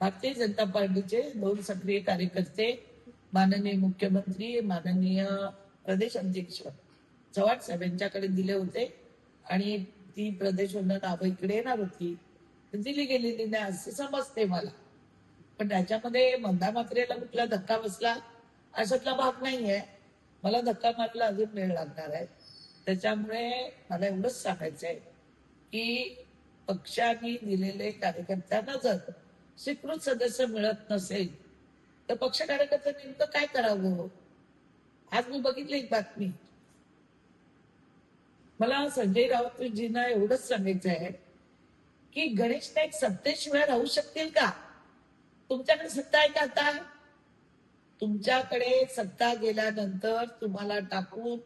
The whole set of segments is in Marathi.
भारतीय जनता पार्टीचे 2 सक्रिय कार्यकर्ते, माननीय मुख्यमंत्री, माननीय प्रदेश अध्यक्ष चव्हाण साहेब यांच्याकडे दिले होते आणि ती प्रदेशोन्नत नावं इकडे येणार होती, दिली गेलेली नाही असे समजते मला. पण त्याच्यामध्ये मंदा मात्रेला कुठला धक्का बसला अशातला भाग नाहीये. मला धक्का मारायला अजून वेळ लागणार आहे. त्याच्यामुळे मला एवढंच सांगायचंय की पक्षाने दिलेले कार्यकर्त्यांना जर स्वीकृत सदस्य मिळत नसेल तर पक्ष कार्यकर्ते नेमकं काय करावं. आज मी बघितली एक बातमी. मला संजय राऊतजींना एवढंच सांगायचं आहे की गणेश नाईक सत्तेशिवाय राहू शकतील का. तुमच्याकडे सत्ता आहे का आता. तुमच्याकडे सत्ता गेल्यानंतर तुम्हाला टाकून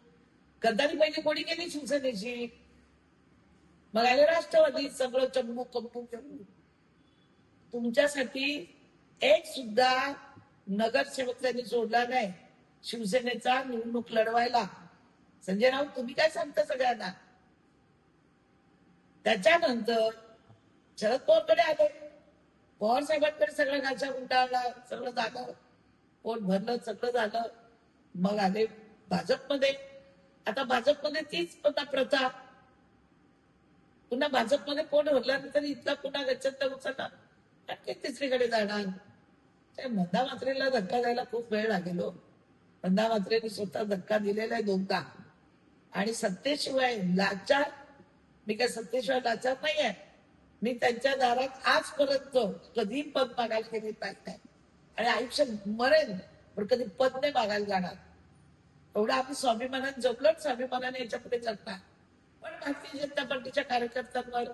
गद्दारी पहिले कोणी केली शिवसेनेची. मग आले राष्ट्रवादी सगळं चंबू कंबू घेऊन. तुमच्यासाठी एक सुद्धा नगरसेवक त्यांनी सोडला नाही शिवसेनेचा निवडणूक लढवायला. संजय राऊत तुम्ही काय सांगता सगळ्यांना. त्याच्यानंतर शरद पवारकडे आले. पवार साहेबांकडे सगळं गाचा गुंडाळला, सगळं झालं, पोट भरलं, सगळं झालं. मग आले भाजपमध्ये. आता भाजपमध्ये तीच प्रथा. पुन्हा भाजपमध्ये पोट भरल्यानंतर इथला पुन्हा गच्छंत उचलणार, आणखी तिसरीकडे जाणार. त्या मंदा मात्रेला धक्का द्यायला खूप वेळ लागेल. मंदा मात्रेने स्वतः धक्का दिलेला आहे 2दा. आणि सत्तेशिवाय लाचार, मी काय सत्तेशिवाय लाचार नाहीये. मी त्यांच्या दारात आजपर्यंत कधी पद मागायला गेले नाही आणि आयुष्य मरेन पण कधी पद नाही मागायला जाणार. एवढं आम्ही स्वाभिमानाने जगलो, स्वाभिमानाने याच्या पुढे जगणार. पण भारतीय जनता पार्टीच्या कार्यकर्त्यांवर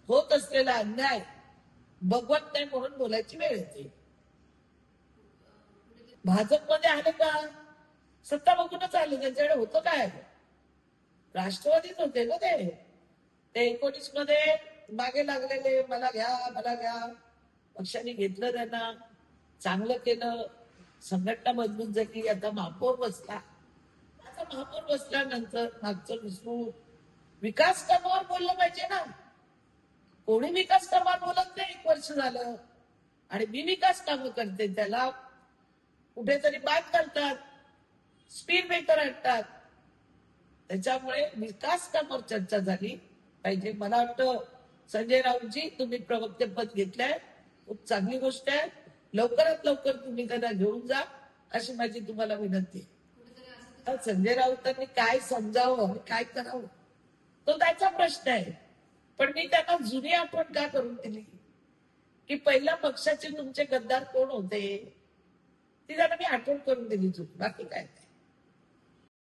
होत असलेला अन्याय बघवत नाही म्हणून बोलायची वेळ येते. भाजपमध्ये आले का सत्ता बघूनच आले. त्यांच्याकडे होतं काय. राष्ट्रवादीच होते ना ते 19 मध्ये मागे लागलेले. मला घ्या मला घ्या. पक्षाने घेतलं, त्यांना चांगलं केलं, संघटना मजबूत झाली. आता महापौर बसला. आता महापौर बसल्यानंतर मागचं विसरून विकास कामावर बोललं पाहिजे ना. कोणी विकास कामावर बोलत नाही. 1 वर्ष झालं आणि मी विकास कामं करते त्याला कुठेतरी बाद करतात, स्पीड ब्रेकर आणतात. त्याच्यामुळे विकास कामावर चर्चा झाली पाहिजे. मला वाटतं संजय राऊतजी तुम्ही प्रवक्ते पद घेतलंय, खूप चांगली गोष्ट आहे. लवकरात लवकर तुम्ही त्यांना घेऊन जा अशी माझी तुम्हाला विनंती आहे. संजय राऊतांनी काय समजावं काय करावं तो त्याचा प्रश्न आहे. पण मी त्यांना जुनी आठवण का करून दिली की पहिल्या पक्षाचे तुमचे गद्दार कोण होते ती त्यांना मी आठवण करून दिली. बाकी काय.